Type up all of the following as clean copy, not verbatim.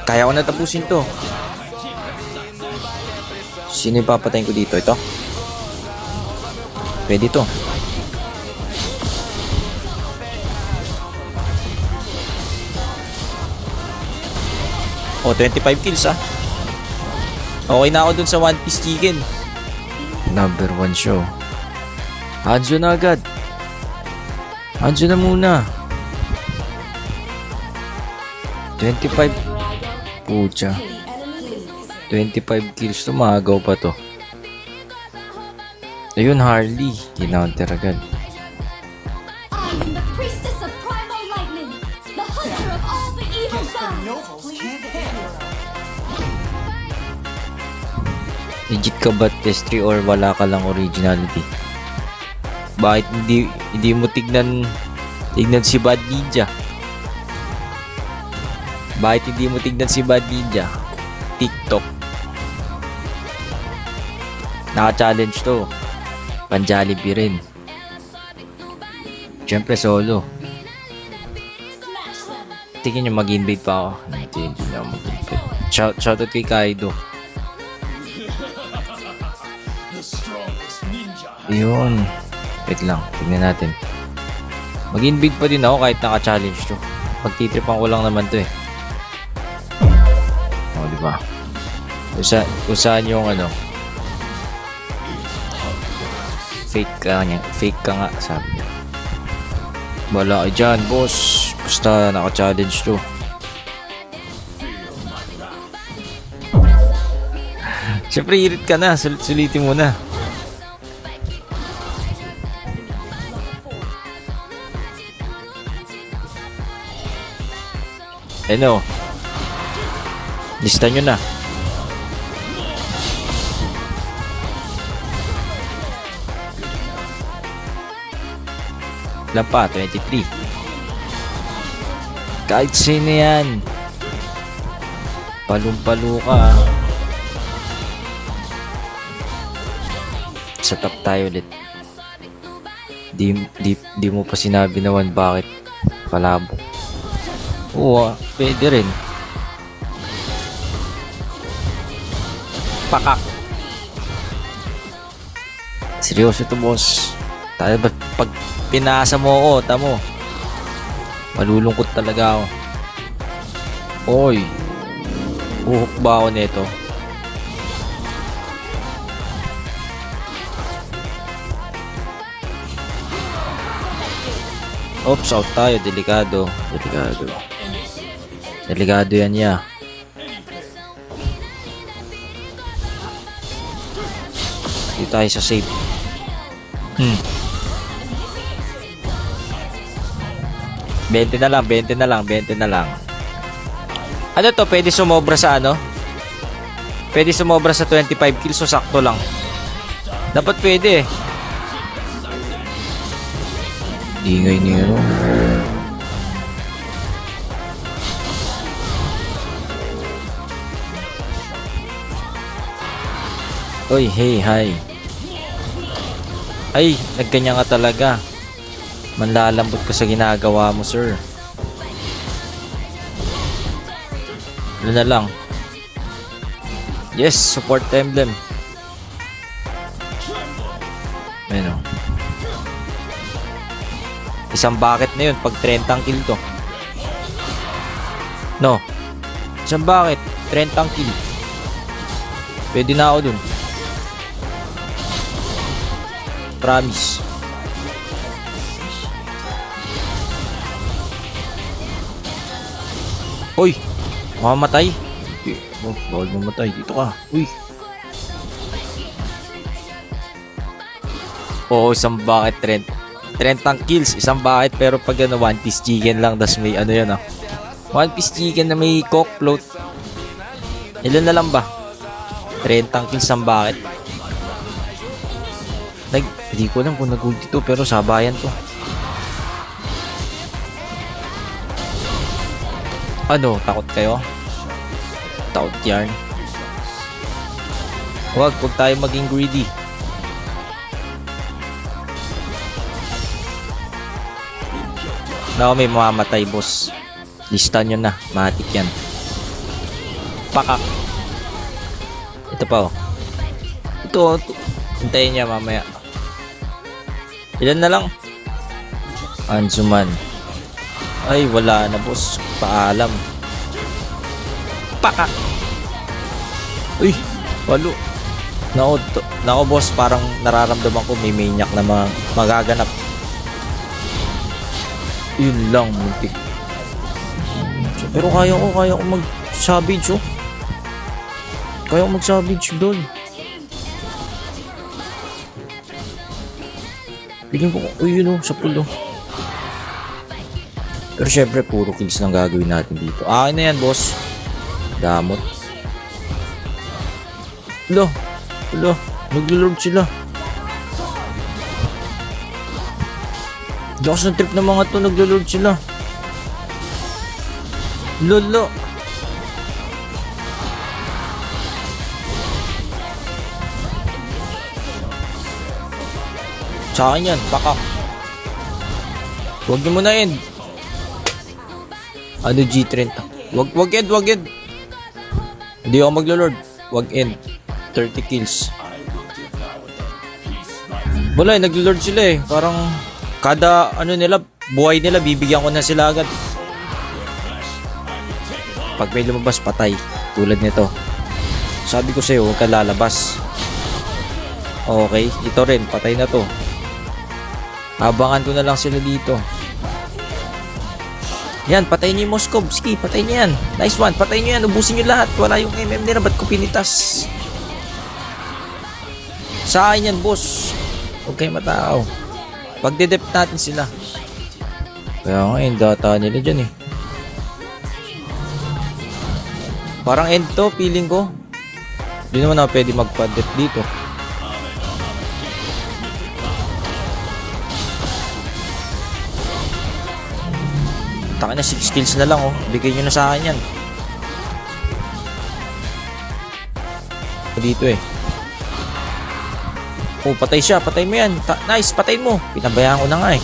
Kaya ko na tapusin to. Sino yung papatayin ko dito? Ito? Pwede to. Oh, 25 kills ah. Okay na ako dun sa One Piece Chicken. Number 1 show. Hanzo na agad. Hanzo na muna. 25. Pucha. 25 kills. Tumagaw pa to. Ayun, Harley. Kinounter agad. I am the priestess of primal lightning, the hunter of all the evil gods. Legit ka ba test 3 or wala ka lang originality? Bakit hindi mo tignan si Bad Ninja? Bakit hindi mo tignan si Bad Ninja? TikTok. Naka-challenge to. Pan-Jollibee rin. Siyempre solo. Tingin nyo mag-invade pa ako. Hindi na ako mag-invade. Shoutout kay Kaido. Yun. Wait lang. Tignan natin. Mag-invade pa din ako kahit naka-challenge to. Pagtitripan ko lang naman to eh. O, diba? Kung saan yung ano. Fake ka nga, sabi niya. Wala ka dyan, boss. Basta naka-challenge to. Siyempre, irit ka na. Sulitin mo na. Ano? Lista nyo na. Ilan pa? 23. Kahit sino yan. Palong-palo ka. Sa top tayo ulit. Di mo pa sinabi naman bakit palabo. Oo, pwede rin. Pakak. Seryoso to, boss. Tayo ba pag pinasa mo ako, tamo. Malulungkot talaga ako. Oy. Uhok ba ako nito? Oops, out tayo. Delikado. Delikado yan niya. Dito tayo sa safe. 20 na lang. Ano to? Pwede sumobra sa ano? Pwede sumobra sa 25 kills o sakto lang? Dapat pwede eh. Ingay niyo. Oy, hey, hi. Ay, nagganyan ka talaga. Manlalambot ka sa ginagawa mo, sir. Ano na lang. Yes, support emblem. Ano? Isang bucket na yun pag 30 kill to. No. Isang bucket, 30 kill. Pwede na ako dun. Promise. Uy, mamamatay. Oh, bawal mamatay. Dito ka. Uy. Oo, isang bucket 30 kills, isang bucket, pero pag ano, One Piece Chicken lang, das may ano yun ah. One Piece Chicken na may coke float. Ilan na lang ba? 30 kills, isang bucket. Hindi ko alam kung nag-ulti to, pero sabayan to. Ano, takot kayo? Takot yarn. Huwag tayo maging greedy. Na may mamamatay, boss. Lista nyo na, matik yan. Pakak. Ito pa oh. Ito. Hintayin niya mamaya. Ilan na lang? Ansuman. Ay, wala na boss. Paalam. Pakak. Uy, walo. Nako boss, parang nararamdaman ko may maniac na magaganap. Yun lang, muntik. Pero kaya ko mag-savage oh. Kaya ko mag-savage doon. Piling ko, uy yun oh, sa pool oh. Pero syempre, puro kills lang gagawin natin dito. Akin na yan boss. Damot. Ulo, naglo-lord sila. Diyan sa trip ng mga to, naglo-lord sila. Lolo. Sa akin yan, baka. Huwag niyo muna end. Ano G30? Wag end. Hindi ako maglo-lord. Wag end. 30 kills. Wala, naglo-lord sila eh. Parang kada ano nila, buhay nila, bibigyan ko na sila agad. Pag may lumabas, patay. Tulad nito. Sabi ko sa'yo, huwag ka lalabas. Okay, ito rin, patay na to. Abangan ko na lang sila dito. Yan, patay niyo yung Moskov. Sige, patay niyo yan. Nice one, patay niyo yan. Ubusin niyo lahat. Wala yung MM nila, ba't ko pinitas? Sa akin yan, boss. Huwag kayo matao. Pagdedep natin sila. Kaya nga yung data nila dyan eh. Parang end to, feeling ko. Hindi naman ako pwede magpa-dep dito. Taka na, 6 kills na lang oh. Bigay nyo na sa akin yan. Dito eh. Oh, patay siya. Patay mo yan. Nice, patay mo. Pinabayaan ko na nga eh.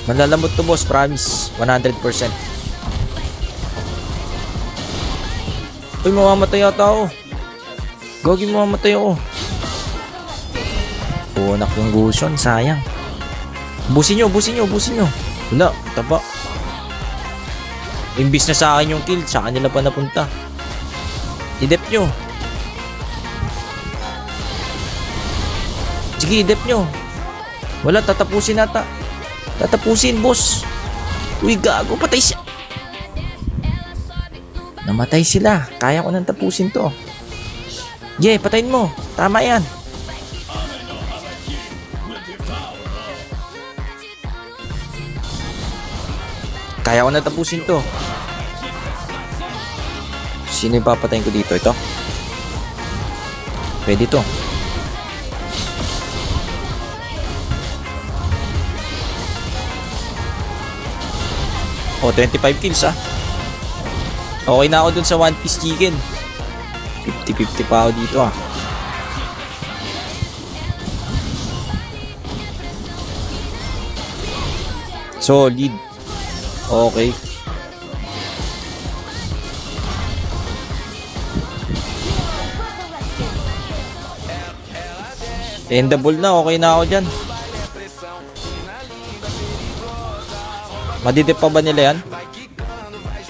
Manlalambot to boss, promise. 100%. Uy, mamamatay ata ako. Gogi, mamamatay ako. Punak yung gusion, sayang. Busin nyo. Wala, taba. Imbis na sa akin yung kill, sa kanila pa napunta. I-dep nyo. Sige, i-dep nyo. Wala, tatapusin nata. Tatapusin, boss. Uy, gago, patay siya. Namatay sila. Kaya ko nang tapusin to. Yeah, patayin mo. Tama yan. Kaya ko nang tapusin to. Sino yung papatayin ko dito? Ito? Pwede to. Oh, 25 kills ah. Okay na ako dun sa One Piece Chicken. 50-50 pa ako dito ah. Solid. Okay. Endable na, okay na ako dyan. Madidip pa ba nila yan?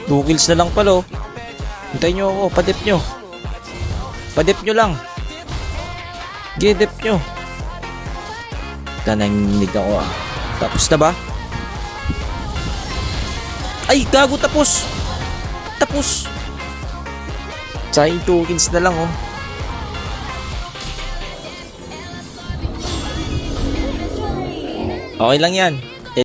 2 kills na lang pala oh. Hintayin nyo ako, padip nyo. Padip nyo lang. Gidip nyo. Nananginig ako ah. Tapos na ba? Ay, gago, tapos. Tapos. Sayang 2 kills na lang oh. Okay lang yan.